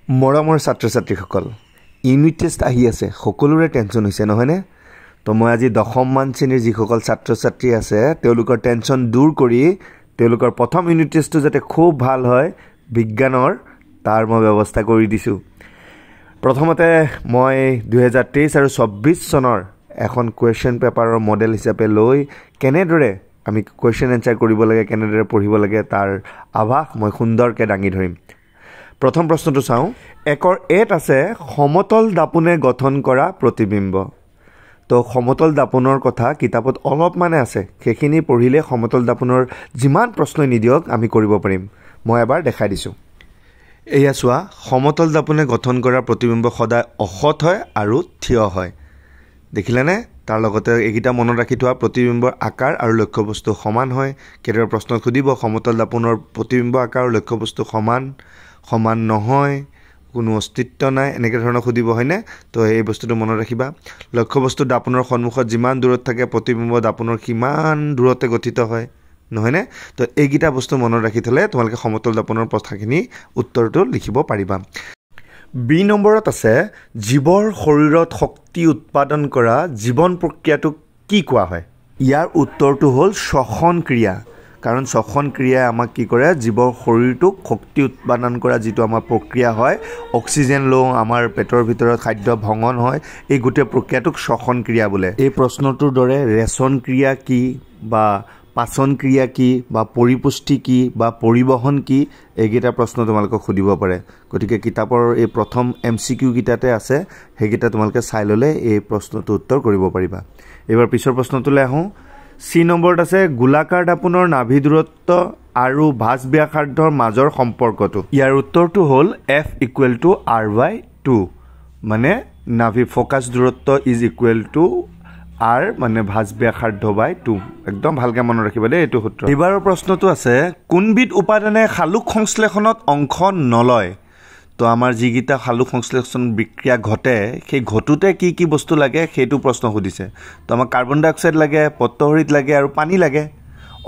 মৰমৰ ছাত্ৰ-ছাত্ৰীসকল unit test আহি আছে সকলোৰে টেনচন হৈছে নহয়নে তো মই আজি 10ম মান শ্ৰেণীৰ যিসকল ছাত্ৰ-ছাত্ৰী আছে তেওঁলোকৰ টেনচন দূৰ কৰি তেওঁলোকৰ প্ৰথম ইউনিট টেষ্টটো যাতে খুব ভাল হয় বিজ্ঞানৰ তাৰ মই ব্যৱস্থা কৰি দিছো প্ৰথমতে মই 2023 আৰু 24 চনৰ এখন কোৱেশ্চন পেপাৰৰ মডেল হিচাপে লৈ কেনেদৰে আমি কোৱেশ্চন এনসাৰ কৰিব লাগে কেনেদৰে পঢ়িব লাগে তাৰ আভাস মই সুন্দৰকৈ দাঙি ধৰিম প্ৰথম প্ৰশ্নটো চাও একৰ এট আছে সমতল দাপোনে গঠন কৰা প্ৰতিবিম্ব তো সমতল দাপোনৰ কথা কিতাপত অলপ মানে আছে সেইখিনি পঢ়িলে সমতল দাপোনৰ যিমান প্ৰশ্ন নিদিয়ক আমি কৰিব পাৰিম মই এবাৰ দেখাই দিছো এয়া চোৱা সমতল দাপোনে গঠন কৰা প্ৰতিবিম্ব সদায় অসৎ হয় আৰু থিয় হয় দেখিলানে তাৰ লগতে এইকিটা মনত ৰাখি থোৱা প্ৰতিবিম্বৰ আকাৰ আৰু লক্ষ্যবস্তু সমান হয় কেতিয়াবা প্ৰশ্ন খুদিব সমতল দাপোনৰ প্ৰতিবিম্ব আকাৰ আৰু লক্ষ্যবস্তু সমান নহয় কোনো অস্তিত্ব নাই এনেকে ধৰণৰ খুদিব হয়নে তো এই বস্তুটো মনত ৰাখিবা লক্ষ্যবস্তু দাপোনৰ সন্মুখত যিমান দূৰত থাকে প্ৰতিবিম্ব দাপোনৰ কিমান দূৰতে গঠিত হয় নহয়নে তো এইকিটা বস্তু মনত ৰাখি থলে তোমালোকে সমতল দাপোনৰ প্ৰশ্নখিনি উত্তৰটো লিখিব পাৰিবা বি নম্বৰত আছে জীৱৰ শৰীৰত শক্তি উৎপাদন কৰা জীৱন প্ৰক্ৰিয়াটো কি কোৱা হয় ইয়াৰ উত্তৰটো হ'ল শ্বসন ক্ৰিয়া কাৰণ শ্বসন ক্ৰিয়াই আমাক কি কৰে জীৱৰ শৰীৰটোক শক্তি উৎপাদন কৰা যিটো আমাৰ প্ৰক্ৰিয়া হয় অক্সিজেন লওঁ আমাৰ পেটৰ ভিতৰত খাদ্য ভঙন হয় এই গোটেই প্ৰক্ৰিয়াটোক শ্বসন ক্ৰিয়া বোলে এই প্ৰশ্নটোৰ দৰে ৰেচন ক্ৰিয়া কি বা পাচন ক্ৰিয়া কি বা পৰিপুষ্টি কি বা পৰিবহন কি এইকেইটা প্ৰশ্ন তোমালোকক খুদিব পাৰে গতিকে কিতাপৰ এই প্ৰথম এমসিকিউ কিটাতে আছে সেইকেইটা তোমালোকে চাই ললে এই প্ৰশ্নটো উত্তৰ কৰিব পাৰিবা এবাৰ পিছৰ প্ৰশ্নটোলৈ আহো সি নম্বৰত আছে গোলাকাৰ দাপোনৰ নাভি দূৰত্ব আৰু ভাঁজ ব্যাসাৰ্ধৰ মাজৰ সম্পৰ্কটো ইয়াৰ উত্তৰটো হ'ল f = r/2 মানে নাভি ফোকাস দূৰত্ব r মানে ভাঁজ ব্যাসাৰ্ধ বাই 2 একদম ভালকৈ মনত ৰাখিবা দেই এইটো সূত্ৰ এবাৰৰ প্ৰশ্নটো আছে কোনবিধ উপাদানে খালুক সংশ্লেষণত অংশ নলয় তো আমাৰ যিগিটা খালুক সংশ্লেষণ বিক্ৰিয়া ঘটে সেই ঘটুতে কি বস্তু লাগে সেইটো প্ৰশ্ন সুধিছে তো আমাক কাৰ্বন ডাই অক্সাইড লাগে পত্ৰহৰিত লাগে আৰু পানী লাগে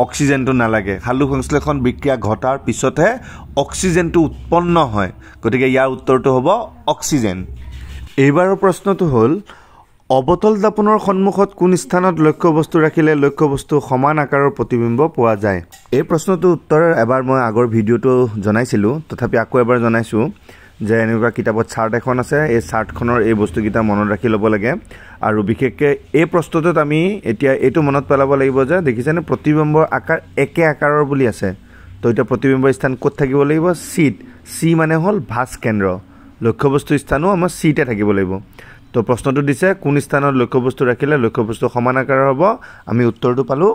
অক্সিজেনটো নালাগে খালুক সংশ্লেষণ বিক্ৰিয়া ঘটাৰ পিছতহে অক্সিজেনটো উৎপন্ন হয় গতিকে ইয়াৰ উত্তৰটো হ'ব অক্সিজেন এইবাৰৰ প্ৰশ্নটো হ'ল অবতল দাপোনৰ সন্মুখত কোন স্থানত লক্ষ্যবস্তু ৰাখিলে লক্ষ্যবস্তু সমান আকাৰৰ প্ৰতিবিম্ব পোৱা যায় এই প্ৰশ্নটো উত্তৰ এবাৰ মই আগৰ ভিডিঅটো জনাইছিলো তথাপি আকৌ এবাৰ জনাইছো যে এনেকুৱা কিতাপত চাৰ্ট এখন আছে এই চাৰ্টখনৰ এই বস্তুকিটা মনত ৰাখি ল'ব লাগে আৰু বিশেষকৈ এই প্ৰশ্নটোত আমি এতিয়া এইটো মনত পেলাব লাগিব যে দেখিছেনে প্ৰতিবিম্বৰ আকাৰ একে আকাৰৰ বুলি আছে তো এটা প্ৰতিবিম্বৰ স্থান ক'ত থাকিব লাগিব সিট সি মানে হ'ল ভাঁজ কেন্দ্ৰ লক্ষ্যবস্তু স্থানো আমাৰ সিটে থাকিব লাগিব তো প্ৰশ্নটো দিছে কোন স্থানত লক্ষ্যবস্তু ৰাখিলে লক্ষ্যবস্তু সমান আকাৰৰ হ'ব আমি উত্তৰটো পালো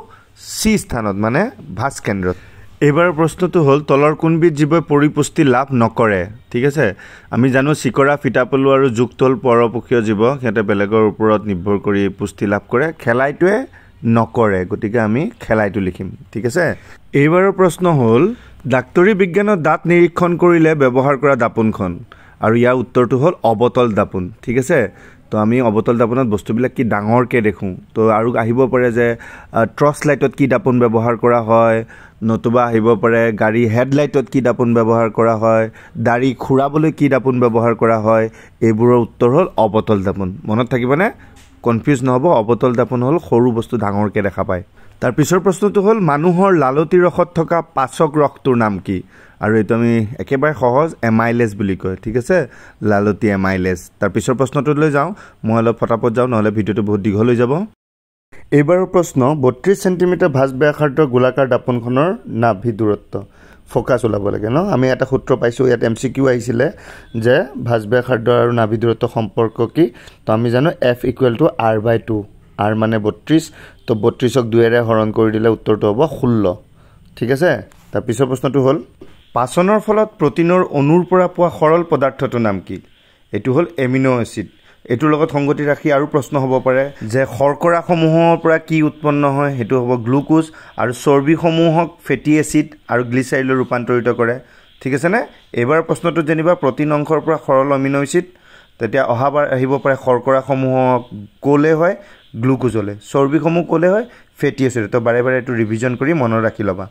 সি স্থানত মানে ভাঁজ কেন্দ্ৰত এবাৰ প্ৰশ্নটো হ'ল তলৰ কোনবিধ জীৱই পৰিপুষ্টি লাভ নকৰে ঠিক আছে আমি জানো চিকৰা ফিটাপলু আৰু যুক্তল পৰপক্ষীয় জীৱ হেতে বেলেগৰ ওপৰত নিৰ্ভৰ কৰি পুষ্টি লাভ কৰে খেলাইটোৱে নকৰে গতিকে আমি খেলাইটো লিখিম ঠিক আছে এইবাৰৰ প্ৰশ্ন হ'ল ডাক্তৰী বিজ্ঞানত দাঁত নিৰীক্ষণ কৰিলে ব্যৱহাৰ কৰা দাপোনখন আৰু ইয়াৰ উত্তৰটো হ'ল অবতল দাপোন ঠিক আছে তো আমি অবতল দাপোনত বস্তুবিলাক কি ডাঙৰকৈ দেখোঁ তো আৰু আহিব পাৰে যে টৰ্চ লাইটত কি দাপোন ব্যৱহাৰ কৰা হয় নতুবা আহিব পাৰে গাড়ী হেডলাইটত কি দাপোন ব্যৱহাৰ কৰা হয় দাড়ি খুৰাবলৈ কি দাপোন ব্যৱহাৰ কৰা হয় এইবোৰৰ উত্তৰ হ'ল অবতল দাপোন মনত থাকিবনে কনফিউজ নহ'ব অবতল দাপোন হ'ল সৰু বস্তু ডাঙৰকৈ দেখা পায় তাৰ পিছৰ প্ৰশ্নটো হ'ল মানুহৰ লালতি ৰসত থকা পাচক ৰসটোৰ নাম কি আৰু এইটো আমি একেবাৰে সহজ এমাইলেজ বুলি কয় ঠিক আছে লালতি এমাইলেজ তাৰ পিছৰ প্ৰশ্নটোলৈ যাওঁ মই অলপ ফটাফট যাওঁ নহ'লে ভিডিঅ'টো বহুত দীঘল হৈ যাব এইবাৰৰ প্ৰশ্ন 32 সেণ্টিমিটাৰ ভাঁজ ব্যাসাৰ্ধ গোলাকাৰ দাপোনখনৰ নাভি দূৰত্ব ফোকাস ওলাব লাগে ন আমি এটা সূত্ৰ পাইছোঁ ইয়াত এমসিকিউ আহিছিলে যে ভাঁজ ব্যাসাৰ্ধ আৰু নাভি দূৰত্ব সম্পৰ্ক কি তো আমি জানো f = r/2 r মানে 32 তো 32ক 2ৰে হৰণ কৰি দিলে উত্তৰটো হ'ব 16 ঠিক আছে তাৰ পিছৰ প্ৰশ্নটো হ'ল পাচনৰ ফলত প্ৰটিনৰ অণুৰ পৰা পোৱা সৰল পদাৰ্থটোৰ নাম কি এটো হ'ল এমিনো এসিড এটোৰ লগত সংগতি ৰাখি আৰু প্ৰশ্ন হ'ব পাৰে যে শৰ্কৰাসমূহৰ পৰা কি উৎপন্ন হয় হেতু হ'ব গ্লুকোজ আৰু চৰ্বিসমূহক ফেটি এসিড আৰু গ্লিচাইৰলৈ ৰূপান্তৰিত কৰে ঠিক আছে নে এবাৰ প্ৰশ্নটো জানিবা প্ৰটিন অংশৰ পৰা সৰল এমিনো এসিড তেতিয়া অহাবাৰ আহিব পাৰে শৰ্কৰাসমূহক কোলে হয় গ্লুকোজলে চৰ্বিসমূহ কোলে হয় ফেটি এসিড তো বাৰে বাৰে এটো ৰিভিজন কৰি মনত ৰাখি লবা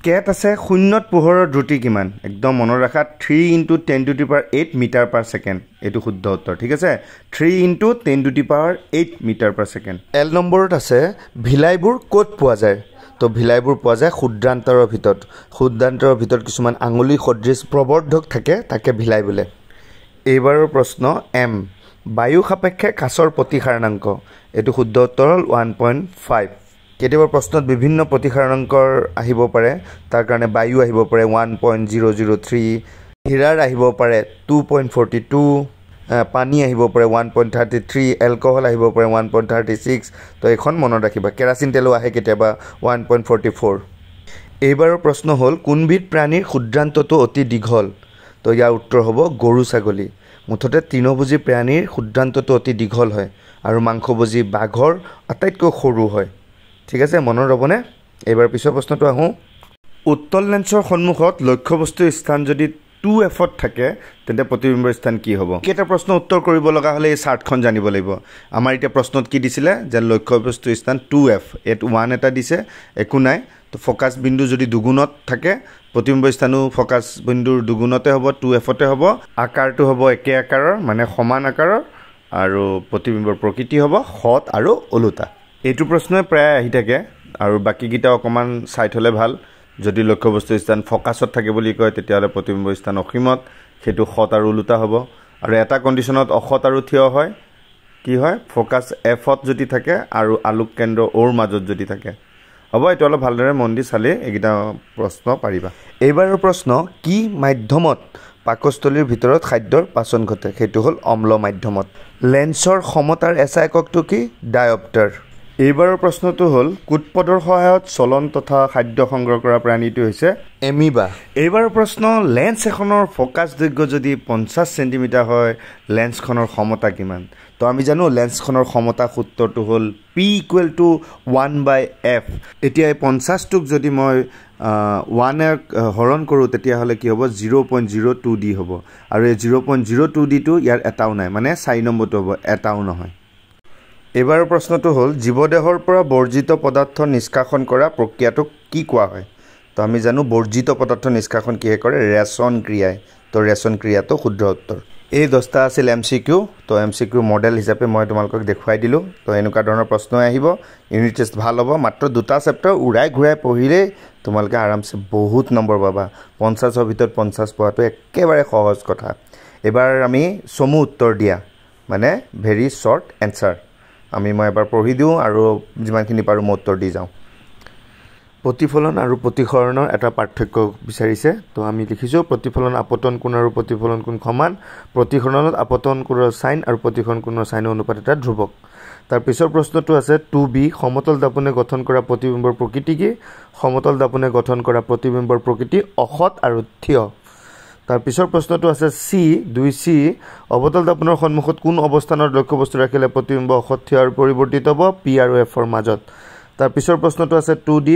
কেত আছে শূন্যত পোহৰৰ দ্ৰুতি কিমান একদম মনত ৰাখা 3 × 10⁸ মিটাৰ পাৰ ছেকেণ্ড এইটো শুদ্ধ উত্তৰ ঠিক আছে 3 × 10⁸ মিটাৰ পাৰ ছেকেণ্ড এল নম্বৰত আছে ভিলাইবোৰ ক'ত পোৱা যায় তো ভিলাইবোৰ পোৱা যায় ক্ষুদ্ৰান্তৰৰ ভিতৰত কিছুমান আঙুলি সদৃশ প্ৰবৰ্ধক থাকে তাকে ভিলাই বোলে এইবাৰৰ প্ৰশ্ন এম বায়ু সাপেক্ষে কাছৰ প্ৰতিসাৰণাংক এইটো শুদ্ধ উত্তৰ হ'ল 1.5 কেতিয়াবা প্ৰশ্নত বিভিন্ন প্ৰতিসাৰণাংকৰ আহিব পাৰে তাৰ কাৰণে বায়ু আহিব পাৰে 1.003 হীৰাৰ আহিব পাৰে 2.42 পানী আহিব পাৰে 1.33 এলকহল আহিব পাৰে 1.36 তো এখন মনত ৰাখিবা কেৰাচিন তেলো আহে কেতিয়াবা 1.44 এইবাৰৰ প্ৰশ্ন হ'ল কোনবিধ প্ৰাণীৰ ক্ষুদ্ৰান্তটো অতি দীঘল তো ইয়াৰ উত্তৰ হ'ব গৰু ছাগলী মুঠতে তৃণভোজী প্ৰাণীৰ ক্ষুদ্ৰান্তটো অতি দীঘল হয় আৰু মাংসভোজী বাঘৰ আটাইতকৈ সৰু হয় ঠিক আছে মনত ৰবনে এইবাৰ পিছৰ প্ৰশ্নটো আহোঁ উত্তল লেন্সৰ সন্মুখত লক্ষ্যবস্তুৰ স্থান যদি 2f থাকে তেন্তে প্ৰতিবিম্বৰ স্থান কি হ'ব কেইটা প্ৰশ্ন উত্তৰ কৰিব লগা হ'লে এই চাৰ্টখন জানিব লাগিব আমাৰ এতিয়া প্ৰশ্নত কি দিছিলে যে লক্ষ্যবস্তুৰ স্থান 2f এত 1 এটা দিছে একো নাই তো ফোকাস বিন্দু যদি দুগুণত থাকে প্ৰতিবিম্বৰ স্থানো ফোকাস বিন্দুৰ দুগুণতে হ'ব 2f তে হ'ব আকাৰটো হ'ব একে আকাৰৰ মানে সমান আকাৰৰ আৰু প্ৰতিবিম্বৰ প্ৰকৃতি হ'ব হত আৰু ওলোটা এইটো প্ৰশ্নই প্ৰায় আহি থাকে আৰু বাকিকিটা অকমান চাই থলে ভাল যদি লক্ষ্যবস্তুৰ স্থান ফোকাসত থাকে বুলি কয় তেতিয়ালে প্ৰতিবিম্বৰ স্থান অসীমত হেতু হত আৰু ওলোটা হ'ব আৰু এটা কন্ডিশনত অহত আৰু থিয় হয় কি হয় ফোকাস এফত যদি থাকে আৰু আলোক কেন্দ্ৰ ওৰ মাজত যদি থাকে হ'ব এটো অলপ ভালদৰে মন দি চালে একিটা প্ৰশ্ন পাৰিবা এইবাৰৰ প্ৰশ্ন কি মাধ্যমত পাকস্থলীৰ ভিতৰত খাদ্যৰ পাচন ঘটে হেতু হ'ল অম্ল মাধ্যমত লেন্সৰ সমতাৰ এছা এককটো কি ডায়প্টাৰ এইবাৰৰ প্ৰশ্নটো হ'ল কুটপদৰ সহায়ত চলন তথা খাদ্য সংগ্ৰহ কৰা প্ৰাণীটো হৈছে এমিবা এইবাৰৰ প্ৰশ্ন লেন্স এখনৰ ফোকাস দৈৰ্ঘ্য যদি 50 সেন্টিমিটাৰ হয় লেন্সখনৰ ক্ষমতা কিমান তো আমি জানো লেন্সখনৰ ক্ষমতা সূত্ৰটো হ'ল p = 1/f এতিয়া এই 50 টোক যদি মই 1 এ হৰণ কৰো তেতিয়া হলে কি হ'ব 0.02 d হ'ব আৰু এই 0.02 d টো ইয়াৰ এটাও নাই মানে 4 নম্বৰটো হ'ব এটাও নহয় এবাৰৰ প্ৰশ্নটো হ'ল জীবদেহৰ পৰা বৰ্জিত পদাৰ্থ নিষ্কাশন কৰা প্ৰক্ৰিয়াটোক কি কোৱা হয় তো আমি জানো বৰ্জিত পদাৰ্থ নিষ্কাশন কিহে কৰে ৰেচন ক্ৰিয়ায় তো ৰেচন ক্ৰিয়াটো শুদ্ধ উত্তৰ এই 10টা আছিল এমসিকিউ তো এমসিকিউ মডেল হিচাপে মই তোমালোকক দেখুৱাই দিলো তো এনেকুৱা ধৰণৰ প্ৰশ্ন আহিব ইউনিট টেষ্ট ভাল হ'ব মাত্ৰ দুটা চেপ্টাৰ উৰাই ঘূৰাই পঢ়িলে তোমালোকে আৰামছে বহুত নম্বৰ পাবা 50 ৰ ভিতৰত 50 পোৱাটো একেবাৰে সহজ কথা এবাৰ আমি সমু উত্তৰ দিয়া মানে ভেৰি শৰ্ট এনসাৰ আমি মই এবাৰ পঢ়ি দিও আৰু যিমানখিনি পাৰো মই উত্তৰ দি যাওঁ প্ৰতিফলন আৰু প্ৰতিসৰণৰ এটা পাৰ্থক্য বিচাৰিছে তো আমি লিখিছো প্ৰতিফলন আপতন কোণ আৰু প্ৰতিফলন কোণ সমান প্ৰতিসৰণত আপতন কোণৰ সাইন আৰু প্ৰতিসৰণ কোণৰ সাইনৰ অনুপাত এটা ধ্ৰুৱক তাৰ পিছৰ প্ৰশ্নটো আছে 2b সমতল দাপনে গঠন কৰা প্ৰতিবিম্বৰ প্ৰকৃতি কি সমতল দাপনে গঠন কৰা প্ৰতিবিম্বৰ প্ৰকৃতি অহত আৰু থিয় তাৰ পিছৰ প্ৰশ্নটো আছে সি 2c অবতল দাপনৰ সন্মুখত কোন অৱস্থানত লক্ষ্যবস্তু ৰাখিলে প্ৰতিবিম্ব অহত থিয় আৰু পৰিৱৰ্তিত হ'ব p আৰু f ৰ মাজত তাৰ পিছৰ প্ৰশ্নটো আছে 2d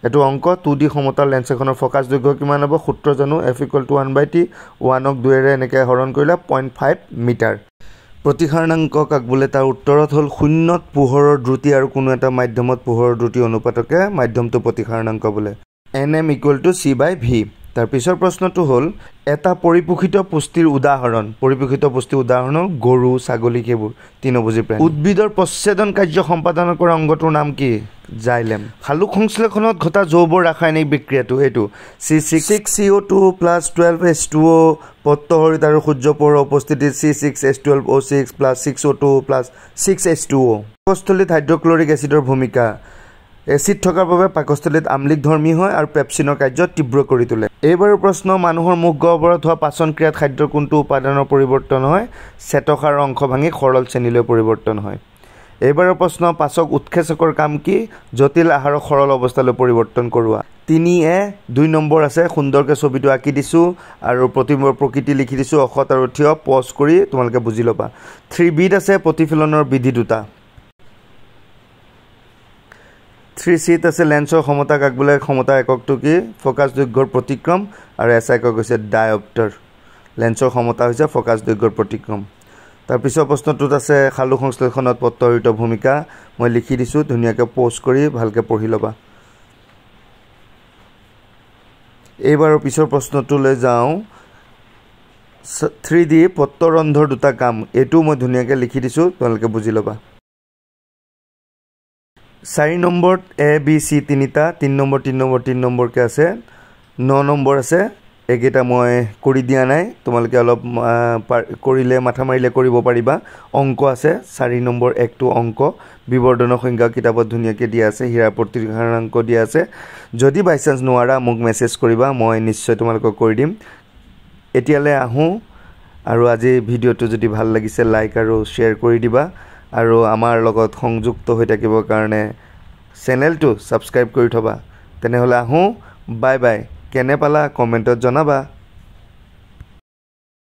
এটো অংক 2d সমতল লেন্স এখনৰ ফোকাস দৈৰ্ঘ্য কিমান হ'ব সূত্ৰ জানো f = 1/t 1 ক 2 ৰে এনেকৈ হৰণ কৰিলে 0.5 মিটাৰ প্ৰতিসাৰণাংক কাক বোলে তাৰ উত্তৰত হ'ল শূন্যত পোহৰৰ দ্ৰুতি আৰু কোনো এটা মাধ্যমত পোহৰৰ দ্ৰুতি অনুপাতকে মাধ্যমটো প্ৰতিসাৰণাংক বোলে nm = c/v তাৰ পিছৰ প্ৰশ্নটো হ'ল এটা পৰিপোষিত পুষ্টিৰ উদাহৰণ গৰু ছাগলী কেবোৰ তৃণভোজী প্ৰাণী উদ্ভিদৰ প্ৰচ্ছেদন কাৰ্য সম্পাদন কৰা অংগটোৰ নাম কি জাইলেম হালুক সংশ্লেষণত ঘটা জৈৱ ৰাসায়নিক বিক্ৰিয়াটো এটো C6CO2 + 12H2O পত্তহৰিত আৰু সূৰ্য পোহৰৰ উপস্থিতিত C6H12O6 + 6O2 + 6H2O পাকস্থলীত হাইড্ৰক্লৰিক এচিডৰ ভূমিকা এসিড থকাৰ বাবে পাকস্থলীত আমলিক ধৰ্মী হয় আৰু পেপচিনৰ কাৰ্য তীব্ৰ কৰি তোলে এইবাৰৰ প্ৰশ্ন মানুহৰ মুখ গহ্বৰত হোৱা পাচন ক্ৰিয়াত খাদ্যৰ কোনটো উপাদানৰ পৰিৱৰ্তন হয় চেতকাৰ অংশ ভাঙি সৰল শ্ৰেণীলৈ পৰিৱৰ্তন হয় এইবাৰৰ প্ৰশ্ন পাচক উৎক্ষেপকৰ কাম কি জটিল আহাৰক সৰল অৱস্থালৈ পৰিৱৰ্তন কৰোৱা 3a 2 নম্বৰ আছে সুন্দৰকৈ ছবিটো আঁকি দিছো আৰু প্ৰতিবিম্বৰ প্ৰকৃতি লিখি দিছো অহত আৰু থিয় পজ কৰি তোমালোকে বুজি লবা 3b আছে প্ৰতিফলনৰ বিধি দুটা 3c আছে লেন্সৰ ক্ষমতা কাক বোলে ক্ষমতা এককটো কি ফোকাস দৈৰ্ঘ্যৰ প্ৰতিক্ৰম আৰু এছা একক হৈছে ডায়প্টাৰ লেন্সৰ ক্ষমতা হৈছে ফোকাস দৈৰ্ঘ্যৰ প্ৰতিক্ৰম তাৰ পিছৰ প্ৰশ্নটোত আছে খালু সংশ্লেষণত পত্তহৰিত ভূমিকা মই লিখি দিছো ধুনীয়াকৈ পোজ কৰি ভালকৈ পঢ়ি লবা এইবাৰৰ পিছৰ প্ৰশ্নটোলৈ যাওঁ 3D পত্ৰৰন্ধৰ দুটা কাম এইটো মই ধুনীয়াকৈ লিখি দিছোঁ তোমালোকে বুজি ল'বা 4 নম্বৰত A B C তিনিটা 3 নম্বৰ 3 নম্বৰ 3 নম্বৰকে আছে 9 নম্বৰ আছে একেটা মই কৰি দিয়া নাই তোমালোকে অলপ কৰিলে মাথা মাৰিলে কৰিব পাৰিবা অংক আছে 4 নম্বৰ একটো অংক বিবৰ্ধনৰ সংখ্যা কিতাপত ধুনীয়াকৈ দিয়া আছে হীৰা প্ৰতিঘাতাংক দিয়া আছে যদি বাই চান্স নোৱাৰা মোক মেছেজ কৰিবা মই নিশ্চয় তোমালোকক কৰি দিম এতিয়ালৈ আহোঁ আৰু আজি ভিডিঅ'টো যদি ভাল লাগিছে লাইক আৰু শ্বেয়াৰ কৰি দিবা আৰু আমাৰ লগত সংযুক্ত হৈ থাকিবৰ কাৰণে চেনেলটো সাবস্ক্ৰাইব কৰি থবা তেনেহলে আহোঁ বাই বাই কেনে পালা কমেন্টত জনাবা